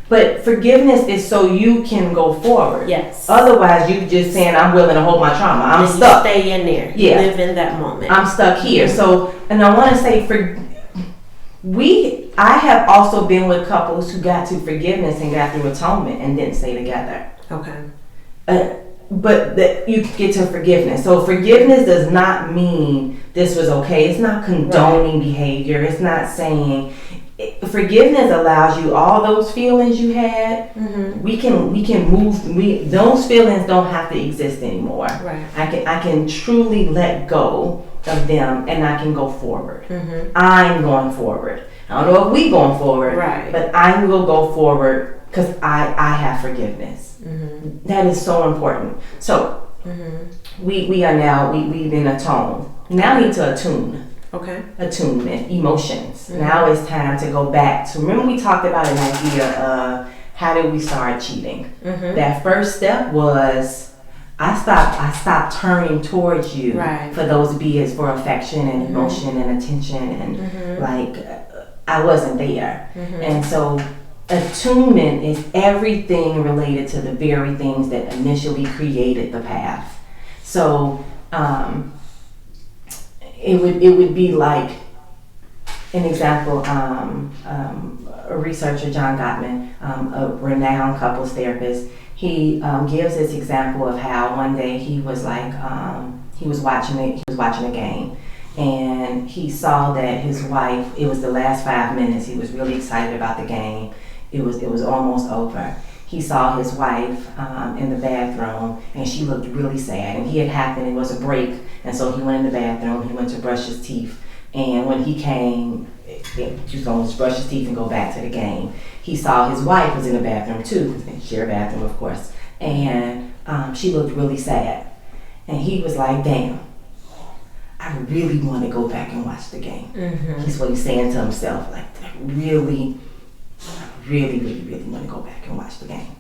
But forgiveness is so you can go forward. Yes. Otherwise, you just saying, I'm willing to hold my trauma. I'm and stuck. You stay in there. You live in that moment. I'm stuck here. So, and I want to say, I have also been with couples who got to forgiveness and got through atonement and didn't stay together. Okay. But that you get to forgiveness. So forgiveness does not mean this was okay. It's not condoning behavior. It's not saying. Forgiveness allows you all those feelings you had. Mm-hmm. We can move. Those feelings don't have to exist anymore. Right. I can truly let go of them and I can go forward. Mm-hmm. I'm going forward. I don't know if we going forward, right? But I will go forward because I have forgiveness. Mm-hmm. That is so important. So we are now we've been atoned. Now we need to attune. Okay. Attunement, emotions. Mm-hmm. Now it's time to go back to, remember we talked about an idea of how did we start cheating? Mm-hmm. That first step was I stopped turning towards you for those beats for affection and emotion and attention and like I wasn't there. Mm-hmm. And so attunement is everything related to the very things that initially created the path. So it would be like an example, a researcher, John Gottman, a renowned couples therapist, he gives this example of how one day he was like, he was watching a game and he saw that his wife, it was the last 5 minutes, he was really excited about the game, it was almost over. He saw his wife in the bathroom and she looked really sad, and it was a break, and so he went in the bathroom, he went to brush his teeth, and when he came, he was going to brush his teeth and go back to the game. He saw his wife was in the bathroom too, because they share a bathroom of course, and she looked really sad. And he was like, damn, I really want to go back and watch the game. Mm-hmm. That's what he's saying to himself, like I really want to go back and watch the game.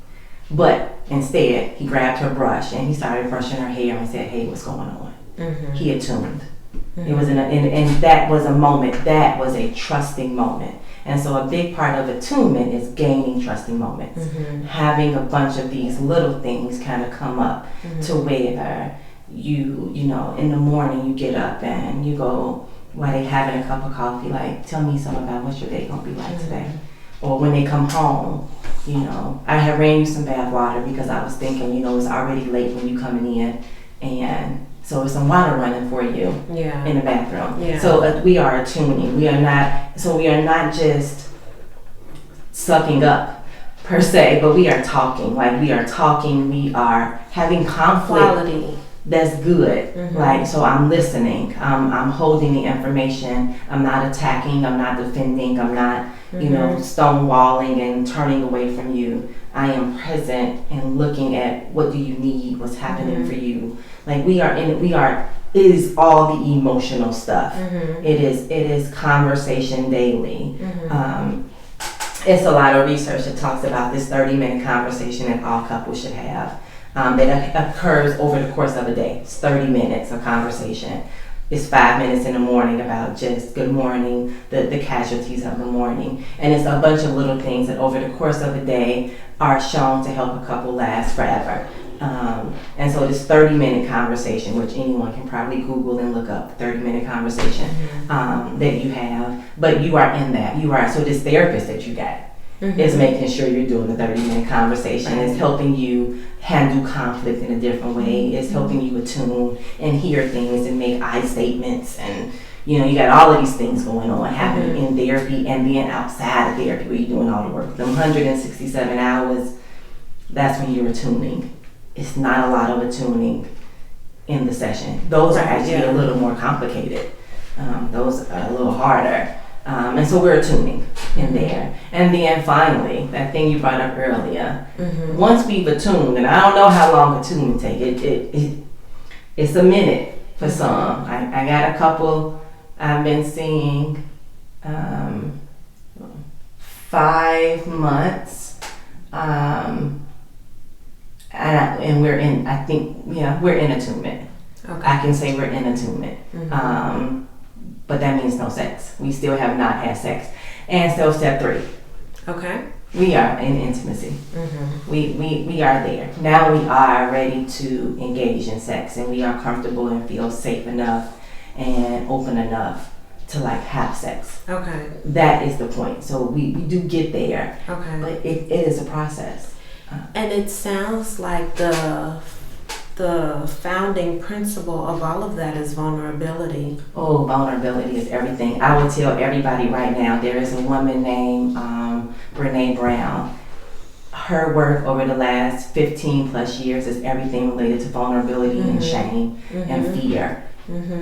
But instead, he grabbed her brush and he started brushing her hair and said, hey, what's going on? Mm-hmm. He attuned. Mm-hmm. It was and that was a moment, that was a trusting moment. And so a big part of attunement is gaining trusting moments. Mm-hmm. Having a bunch of these little things kind of come up to where you know, in the morning you get up and you go, while they having a cup of coffee, like, tell me something about what's your day gonna be like today. Or when they come home, you know, I had ran you some bath water because I was thinking, you know, it's already late when you coming in, and so there's some water running for you in the bathroom. Yeah. So we are attuning. We are not just sucking up per se, but we are talking. Like we are talking. We are having conflict. Quality. That's good. Mm-hmm. Like, so I'm listening. I'm holding the information. I'm not attacking. I'm not defending. I'm not, you know, stonewalling and turning away from you. I am present and looking at what do you need, what's happening for you. Like it is all the emotional stuff. Mm-hmm. It is conversation daily. Mm-hmm. It's a lot of research that talks about this 30-minute conversation that all couples should have. That occurs over the course of a day. It's 30 minutes of conversation. It's 5 minutes in the morning about just good morning, the casualties of the morning. And it's a bunch of little things that over the course of a day are shown to help a couple last forever. And so this 30-minute conversation, which anyone can probably Google and look up, 30-minute conversation that you have, but you are in that. So this therapist that you got is making sure you're doing the 30-minute conversation. It's helping you handle conflict in a different way. It's helping you attune and hear things and make I statements, and you know, you got all of these things going on happening in therapy and then outside of therapy where you're doing all the work. Them 167 hours, that's when you're attuning. It's not a lot of attuning in the session. Those are actually a little more complicated. Those are a little harder. And so we're attuning in there. And then finally, that thing you brought up earlier, once we've attuned, and I don't know how long attunement takes, it's a minute for some. I got a couple I've been seeing 5 months, and we're in. I think we're in attunement. Okay. I can say we're in attunement, but that means no sex. We still have not had sex, and still step 3. Okay. We are in intimacy. We are there. Now we are ready to engage in sex, and we are comfortable and feel safe enough and open enough to like have sex. Okay. That is the point. So we do get there. Okay. But it is a process. And it sounds like the founding principle of all of that is vulnerability. Oh, vulnerability is everything. I will tell everybody right now, there is a woman named Brene Brown. Her work over the last 15 plus years is everything related to vulnerability and shame and fear.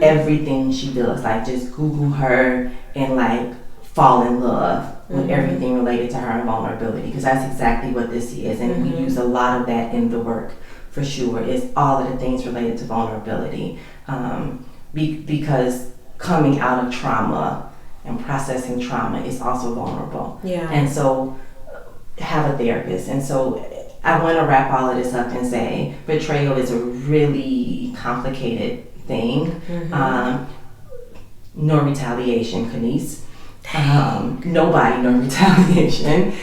Everything she does, like just Google her and like fall in love with everything related to her and vulnerability, because that's exactly what this is, and we use a lot of that in the work for sure. It's all of the things related to vulnerability, because coming out of trauma and processing trauma is also vulnerable. And so have a therapist. And so I want to wrap all of this up and say betrayal is a really complicated thing. No retaliation, Kanice. Nobody, no retaliation.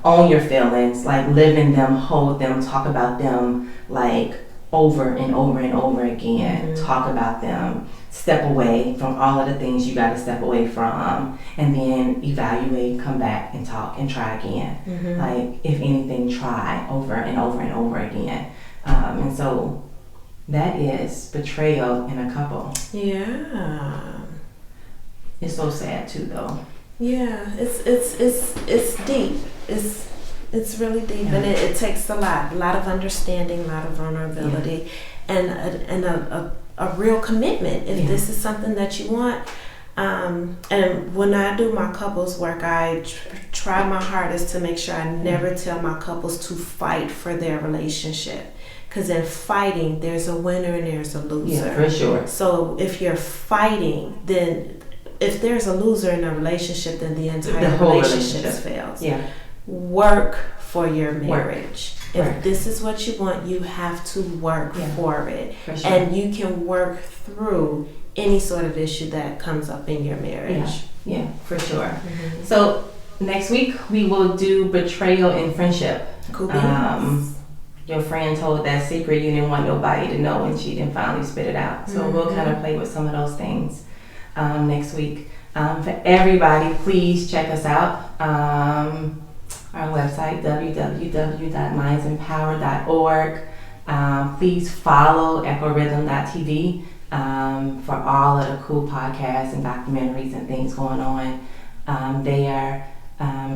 Own your feelings, like live in them, hold them, talk about them like over and over and over again. Talk about them. Step away from all of the things you got to step away from, and then evaluate, come back and talk and try again. Like if anything, try over and over and over again. And so that is betrayal in a couple. Yeah. It's so sad too, though. Yeah, it's deep. It's really deep, and it takes a lot of understanding, a lot of vulnerability, and a real commitment. If this is something that you want, and when I do my couples work, I try my hardest to make sure I never tell my couples to fight for their relationship. Because in fighting, there's a winner and there's a loser. Yeah, for sure. So if you're fighting, then if there's a loser in a relationship, then the entire relationship fails. Work for your marriage. If this is what you want, you have to work for it. For sure. And you can work through any sort of issue that comes up in your marriage. Yeah, for sure. So next week we will do betrayal in friendship. Cool. Your friend told that secret you didn't want nobody to know, and she didn't finally spit it out. So we'll kind of play with some of those things next week. For everybody, please check us out. Our website, www.mindsempower.org. Please follow echorhythm.tv for all of the cool podcasts and documentaries and things going on there.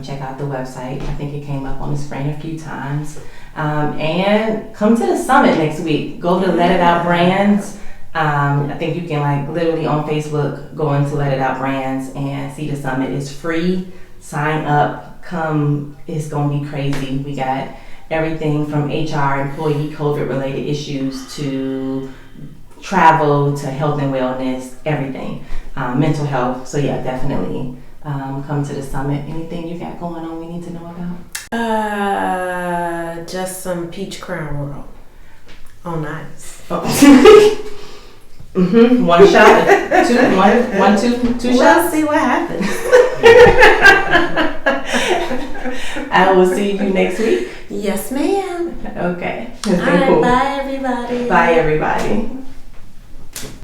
Check out the website. I think it came up on the screen a few times. And come to the summit next week. Go to Let It Out Brands. I think you can like literally on Facebook go into Let It Out Brands and see the summit. It's free. Sign up. Come. It's gonna be crazy. We got everything from HR, employee, COVID related issues to travel to health and wellness, everything. Mental health. So yeah, definitely come to the summit. Anything you got going on we need to know about? Just some peach crown roll on ice. One shot, two We'll shots. See what happens. I will see you next week. Yes, ma'am. Okay. All right, Cool. bye everybody. Bye everybody.